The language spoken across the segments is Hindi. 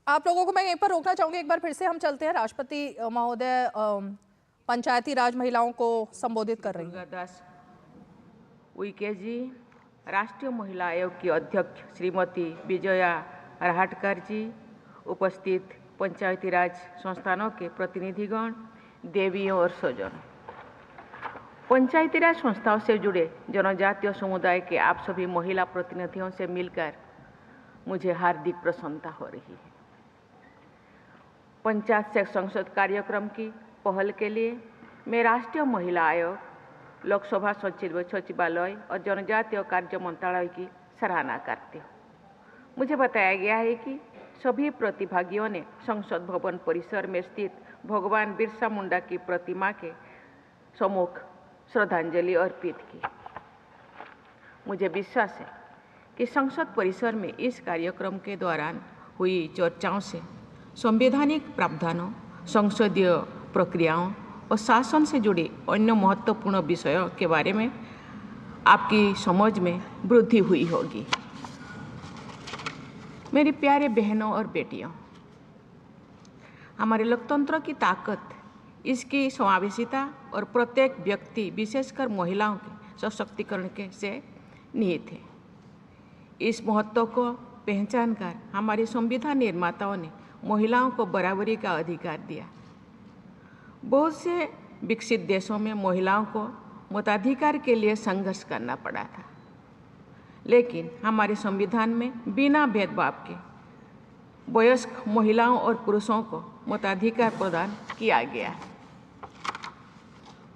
आप लोगों को मैं यहीं पर रोकना चाहूंगी। एक बार फिर से हम चलते हैं। राष्ट्रपति महोदय पंचायती राज महिलाओं को संबोधित कर रही हैं। दुर्गा दास उइके जी, राष्ट्रीय महिला आयोग की अध्यक्ष श्रीमती विजया राहटकर जी, उपस्थित पंचायती राज संस्थानों के प्रतिनिधिगण, देवियों और स्वजन, पंचायती राज संस्थाओं से जुड़े जनजातीय समुदाय के आप सभी महिला प्रतिनिधियों से मिलकर मुझे हार्दिक प्रसन्नता हो रही है। पंचायत से संसद कार्यक्रम की पहल के लिए मैं राष्ट्रीय महिला आयोग, लोकसभा सचिवालय और जनजातीय कार्य मंत्रालय की सराहना करती हूँ। मुझे बताया गया है कि सभी प्रतिभागियों ने संसद भवन परिसर में स्थित भगवान बिरसा मुंडा की प्रतिमा के सम्मुख श्रद्धांजलि अर्पित की। मुझे विश्वास है कि संसद परिसर में इस कार्यक्रम के दौरान हुई चर्चाओं से संवैधानिक प्रावधानों, संसदीय प्रक्रियाओं और शासन से जुड़े अन्य महत्वपूर्ण विषयों के बारे में आपकी समझ में वृद्धि हुई होगी। मेरी प्यारे बहनों और बेटियों, हमारे लोकतंत्र की ताकत इसकी समावेशिता और प्रत्येक व्यक्ति, विशेषकर महिलाओं के सशक्तिकरण के से निहित है। इस महत्व को पहचान कर हमारे संविधान निर्माताओं ने महिलाओं को बराबरी का अधिकार दिया। बहुत से विकसित देशों में महिलाओं को मताधिकार के लिए संघर्ष करना पड़ा था, लेकिन हमारे संविधान में बिना भेदभाव के वयस्क महिलाओं और पुरुषों को मताधिकार प्रदान किया गया है।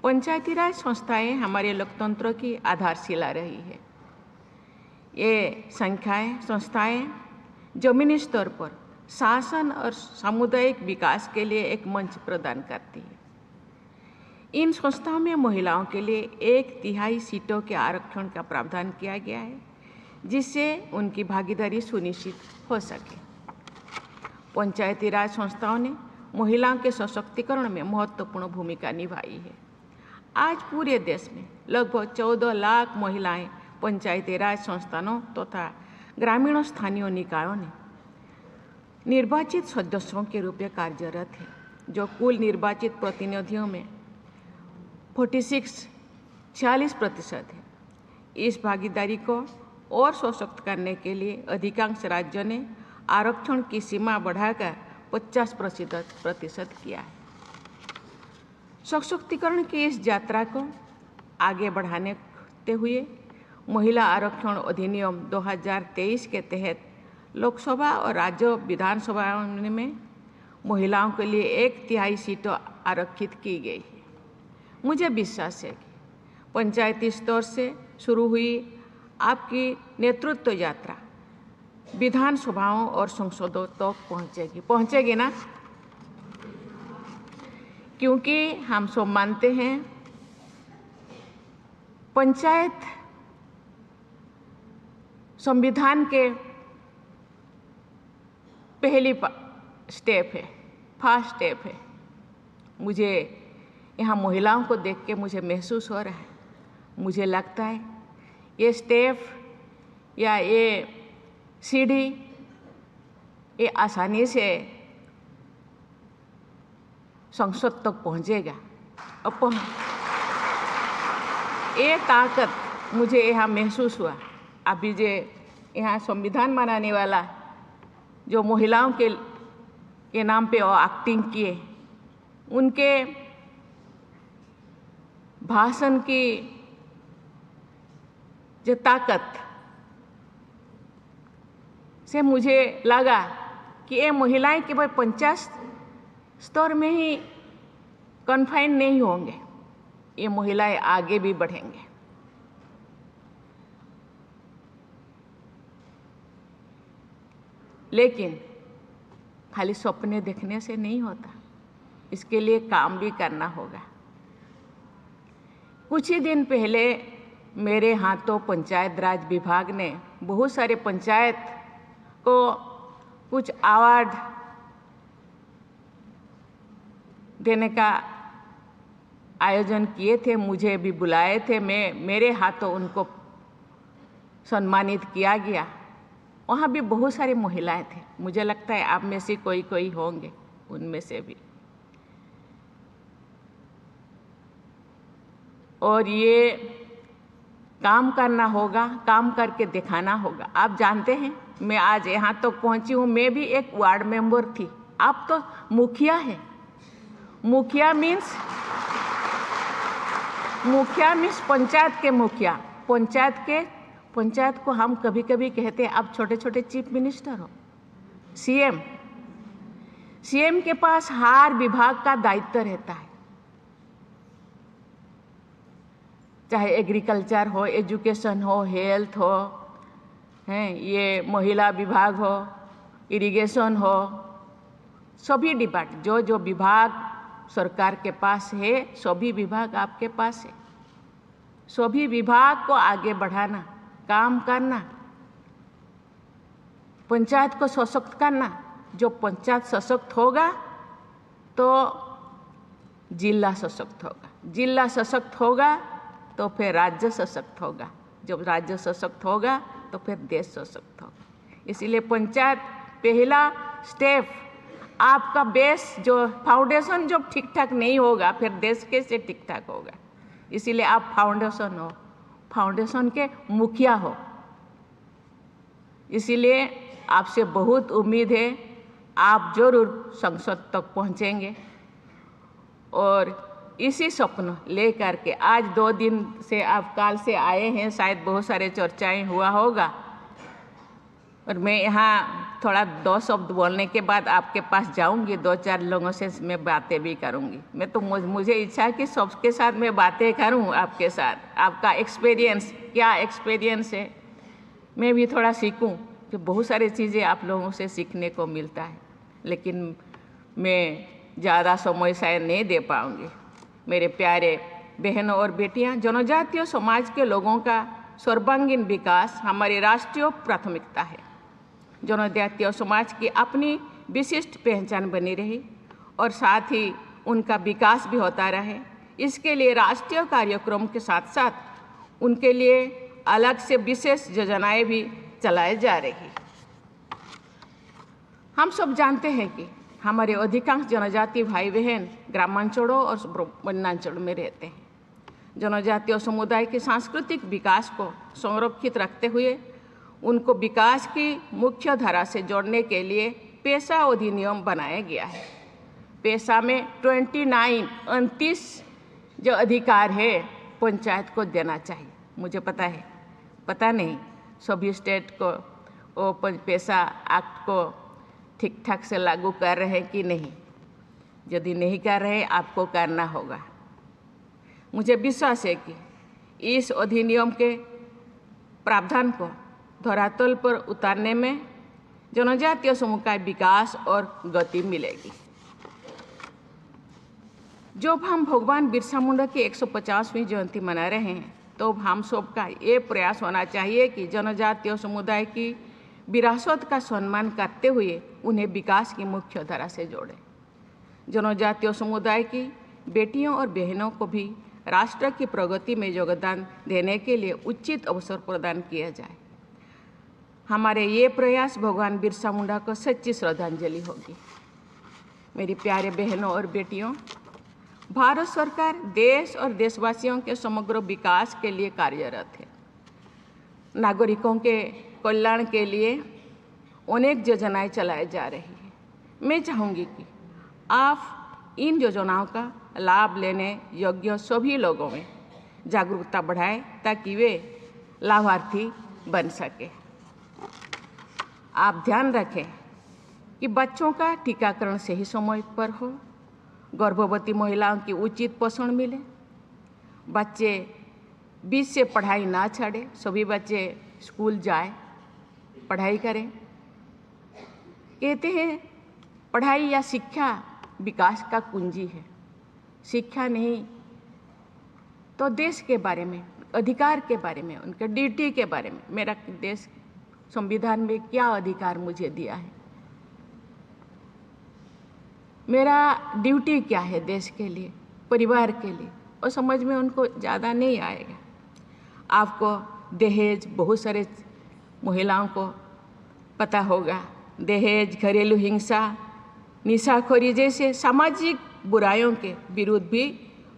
पंचायती राज संस्थाएं हमारे लोकतंत्र की आधारशिला रही है। ये संस्थाएं जमीनी स्तर पर शासन और सामुदायिक विकास के लिए एक मंच प्रदान करती है। इन संस्थाओं में महिलाओं के लिए 1/3 सीटों के आरक्षण का प्रावधान किया गया है, जिससे उनकी भागीदारी सुनिश्चित हो सके। पंचायती राज संस्थाओं ने महिलाओं के सशक्तिकरण में महत्वपूर्ण भूमिका निभाई है। आज पूरे देश में लगभग 14 लाख महिलाएं पंचायती राज संस्थानों तथा ग्रामीण स्थानीय निकायों ने निर्वाचित सदस्यों के रूप में कार्यरत है, जो कुल निर्वाचित प्रतिनिधियों में 46% है। इस भागीदारी को और सशक्त करने के लिए अधिकांश राज्यों ने आरक्षण की सीमा बढ़ाकर 50% किया है। सशक्तिकरण की इस यात्रा को आगे बढ़ाने हुए महिला आरक्षण अधिनियम 2023 के तहत लोकसभा और राज्य विधानसभाओं में महिलाओं के लिए 1/3 सीटें आरक्षित की गई है। मुझे विश्वास है कि पंचायती स्तर से शुरू हुई आपकी नेतृत्व यात्रा विधानसभाओं और संसदों तक पहुंचेगी ना? क्योंकि हम सब मानते हैं पंचायत संविधान के पहली स्टेप है, फर्स्ट स्टेप है। मुझे यहाँ महिलाओं को देख के मुझे महसूस हो रहा है, मुझे लगता है ये स्टेप या ये सीढ़ी ये आसानी से संसद तक पहुँचेगा। ये ताकत मुझे यहाँ महसूस हुआ। अभी जो यहाँ संविधान बनाने वाला जो महिलाओं के नाम पे वो एक्टिंग किए, उनके भाषण की जो ताकत से मुझे लगा कि ये महिलाएं केवल पंचायत स्तर में ही कन्फाइन नहीं होंगे, ये महिलाएं आगे भी बढ़ेंगे। लेकिन खाली सपने देखने से नहीं होता, इसके लिए काम भी करना होगा। कुछ ही दिन पहले मेरे हाथों पंचायत राज विभाग ने बहुत सारे पंचायत को कुछ अवार्ड देने का आयोजन किए थे, मुझे भी बुलाए थे। मेरे हाथों उनको सम्मानित किया गया। वहाँ भी बहुत सारी महिलाएं थे। मुझे लगता है आप में से कोई कोई होंगे उनमें से भी। और ये काम करना होगा, काम करके दिखाना होगा। आप जानते हैं मैं आज यहाँ तक पहुँची हूँ, मैं भी एक वार्ड मेंबर थी, आप तो मुखिया हैं। मुखिया मीन्स पंचायत के मुखिया। पंचायत को हम कभी कभी कहते हैं आप छोटे छोटे चीफ मिनिस्टर हो। सीएम के पास हर विभाग का दायित्व रहता है, चाहे एग्रीकल्चर हो, एजुकेशन हो, हेल्थ हो, हैं ये महिला विभाग हो, इरिगेशन हो, सभी डिपार्टमेंट जो विभाग सरकार के पास है, सभी विभाग आपके पास है। सभी विभाग को आगे बढ़ाना, काम करना, पंचायत को सशक्त करना। जो पंचायत सशक्त होगा तो जिला सशक्त होगा, जिला सशक्त होगा तो फिर राज्य सशक्त होगा, जब राज्य सशक्त होगा तो फिर देश सशक्त होगा। इसीलिए पंचायत पहला स्टेप, आपका बेस जो फाउंडेशन जब ठीक ठाक नहीं होगा फिर देश कैसे ठीक ठाक होगा। इसीलिए आप फाउंडेशन हो, फाउंडेशन के मुखिया हो। इसीलिए आपसे बहुत उम्मीद है, आप जरूर संसद तक पहुंचेंगे। और इसी स्वप्न ले करके आज 2 दिन से आप काल से आए हैं, शायद बहुत सारे चर्चाएं हुआ होगा। और मैं यहाँ थोड़ा 2 शब्द बोलने के बाद आपके पास जाऊंगी, 2-4 लोगों से मैं बातें भी करूंगी। मैं तो मुझे इच्छा है कि सबके साथ मैं बातें करूं आपके साथ। आपका एक्सपीरियंस, क्या एक्सपीरियंस है, मैं भी थोड़ा सीखूं, कि बहुत सारी चीज़ें आप लोगों से सीखने को मिलता है। लेकिन मैं ज़्यादा समय शायद नहीं दे पाऊंगी। मेरे प्यारे बहनों और बेटियां, जनजातीय समाज के लोगों का सर्वांगीण विकास हमारी राष्ट्रीय प्राथमिकता है। जनजातीय समाज की अपनी विशिष्ट पहचान बनी रही और साथ ही उनका विकास भी होता रहे। इसके लिए राष्ट्रीय कार्यक्रम के साथ साथ उनके लिए अलग से विशेष योजनाएं भी चलाई जा रही। हम सब जानते हैं कि हमारे अधिकांश जनजातीय भाई बहन ग्रामांचलों और वनांचलों में रहते हैं। जनजातीय समुदाय के सांस्कृतिक विकास को संरक्षित रखते हुए उनको विकास की मुख्य धारा से जोड़ने के लिए पेशा अधिनियम बनाया गया है। पेशा में 29 जो अधिकार है पंचायत को देना चाहिए। मुझे पता है, पता नहीं सभी स्टेट को वो पेशा एक्ट को ठीक ठाक से लागू कर रहे हैं कि नहीं। यदि नहीं कर रहे, आपको करना होगा। मुझे विश्वास है कि इस अधिनियम के प्रावधान को धरातल पर उतारने में जनजातीय समूह का विकास और गति मिलेगी। जब हम भगवान बिरसा मुंडा की 150वीं जयंती मना रहे हैं, तो हम सबका ये प्रयास होना चाहिए कि जनजातीय समुदाय की विरासत का सम्मान करते हुए उन्हें विकास की मुख्य धारा से जोड़ें। जनजातीय समुदाय की बेटियों और बहनों को भी राष्ट्र की प्रगति में योगदान देने के लिए उचित अवसर प्रदान किया जाए। हमारे ये प्रयास भगवान बिरसा मुंडा को सच्ची श्रद्धांजलि होगी। मेरी प्यारे बहनों और बेटियों, भारत सरकार देश और देशवासियों के समग्र विकास के लिए कार्यरत है। नागरिकों के कल्याण के लिए अनेक योजनाएं चलाई जा रही हैं। मैं चाहूँगी कि आप इन योजनाओं का लाभ लेने योग्य सभी लोगों में जागरूकता बढ़ाएं ताकि वे लाभार्थी बन सके। आप ध्यान रखें कि बच्चों का टीकाकरण सही समय पर हो, गर्भवती महिलाओं की उचित पोषण मिले, बच्चे बीच से पढ़ाई ना छोड़े, सभी बच्चे स्कूल जाए, पढ़ाई करें। कहते हैं पढ़ाई या शिक्षा विकास का कुंजी है। शिक्षा नहीं तो देश के बारे में, अधिकार के बारे में, उनके ड्यूटी के बारे में, मेरा देश संविधान में क्या अधिकार मुझे दिया है, मेरा ड्यूटी क्या है देश के लिए, परिवार के लिए, और समझ में उनको ज़्यादा नहीं आएगा। आपको दहेज बहुत सारे महिलाओं को पता होगा, दहेज, घरेलू हिंसा, निशाखोरी जैसे सामाजिक बुराइयों के विरुद्ध भी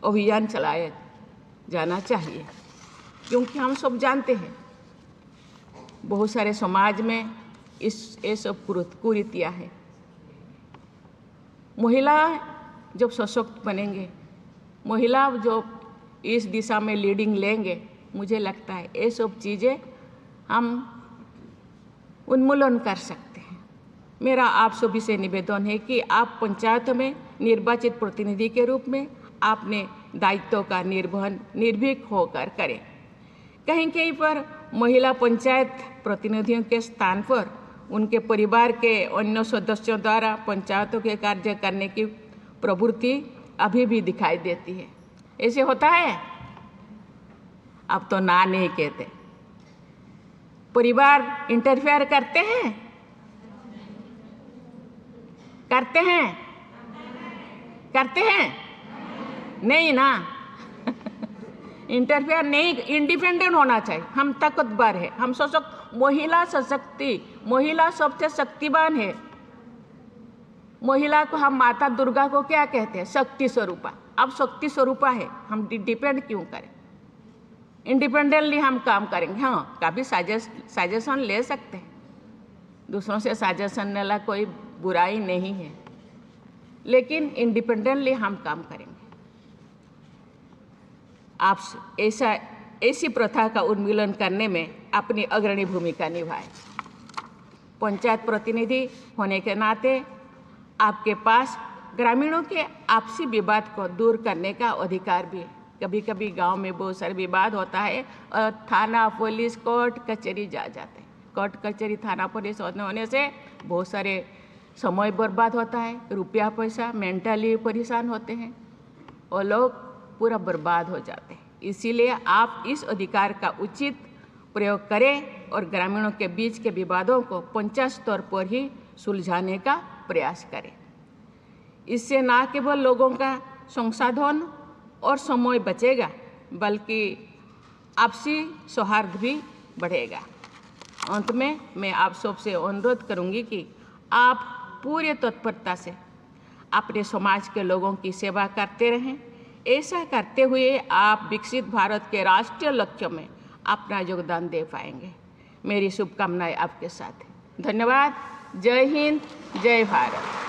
अभियान चलाया जाना चाहिए, क्योंकि हम सब जानते हैं बहुत सारे समाज में ये सब कुरीतियाँ हैं। महिला जब सशक्त बनेंगे, महिला जो इस दिशा में लीडिंग लेंगे, मुझे लगता है ये सब चीज़ें हम उन्मूलन कर सकते हैं। मेरा आप सभी से निवेदन है कि आप पंचायतों में निर्वाचित प्रतिनिधि के रूप में अपने दायित्वों का निर्वहन निर्भीक होकर करें। कहीं कहीं पर महिला पंचायत प्रतिनिधियों के स्थान पर उनके परिवार के अन्य सदस्यों द्वारा पंचायतों के कार्य करने की प्रवृत्ति अभी भी दिखाई देती है। ऐसे होता है? अब तो ना नहीं कहते। परिवार इंटरफेयर करते हैं? करते हैं? करते हैं? नहीं ना। इंटरफेयर नहीं, इंडिपेंडेंट होना चाहिए। हम ताकतवर है, हम सशक्त, महिला सबसे शक्तिवान है। महिला को हम माता दुर्गा को क्या कहते हैं? शक्ति स्वरूपा। अब शक्ति स्वरूपा है, हम डिपेंड क्यों करें? इंडिपेंडेंटली हम काम करेंगे। हाँ, कभी सजेशन ले सकते हैं, दूसरों से सजेशन लेना कोई बुराई नहीं है, लेकिन इंडिपेंडेंटली हम काम करेंगे। आप ऐसी प्रथा का उन्मूलन करने में अपनी अग्रणी भूमिका निभाएं। पंचायत प्रतिनिधि होने के नाते आपके पास ग्रामीणों के आपसी विवाद को दूर करने का अधिकार भी है। कभी कभी गांव में बहुत सारे विवाद होता है और थाना, पुलिस, कोर्ट कचहरी जाते हैं। कोर्ट कचहरी, थाना, पुलिस होने से बहुत सारे समय बर्बाद होता है, रुपया पैसा, मेंटली परेशान होते हैं और लोग पूरा बर्बाद हो जाते हैं। इसीलिए आप इस अधिकार का उचित प्रयोग करें और ग्रामीणों के बीच के विवादों को पंचायत स्तर पर ही सुलझाने का प्रयास करें। इससे न केवल लोगों का संसाधन और समय बचेगा, बल्कि आपसी सौहार्द भी बढ़ेगा। अंत में मैं आप सबसे अनुरोध करूंगी कि आप पूरे तत्परता से अपने समाज के लोगों की सेवा करते रहें। ऐसा करते हुए आप विकसित भारत के राष्ट्रीय लक्ष्य में अपना योगदान दे पाएंगे। मेरी शुभकामनाएं आपके साथ हैं। धन्यवाद। जय हिंद, जय भारत।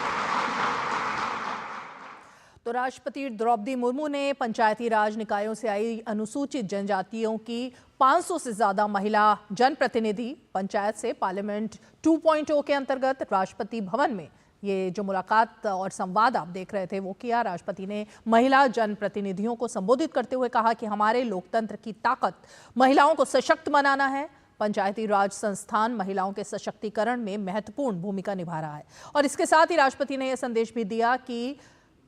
तो राष्ट्रपति द्रौपदी मुर्मू ने पंचायती राज निकायों से आई अनुसूचित जनजातियों की 500 से ज्यादा महिला जनप्रतिनिधि पंचायत से पार्लियामेंट 2.0 के अंतर्गत राष्ट्रपति भवन में ये जो मुलाकात और संवाद आप देख रहे थे वो किया। राष्ट्रपति ने महिला जनप्रतिनिधियों को संबोधित करते हुए कहा कि हमारे लोकतंत्र की ताकत महिलाओं को सशक्त बनाना है। पंचायती राज संस्थान महिलाओं के सशक्तिकरण में महत्वपूर्ण भूमिका निभा रहा है। और इसके साथ ही राष्ट्रपति ने यह संदेश भी दिया कि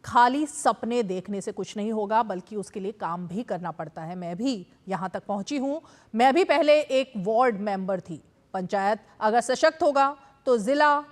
खाली सपने देखने से कुछ नहीं होगा, बल्कि उसके लिए काम भी करना पड़ता है। मैं भी यहाँ तक पहुँची हूँ, मैं भी पहले एक वार्ड मेंबर थी। पंचायत अगर सशक्त होगा तो जिला,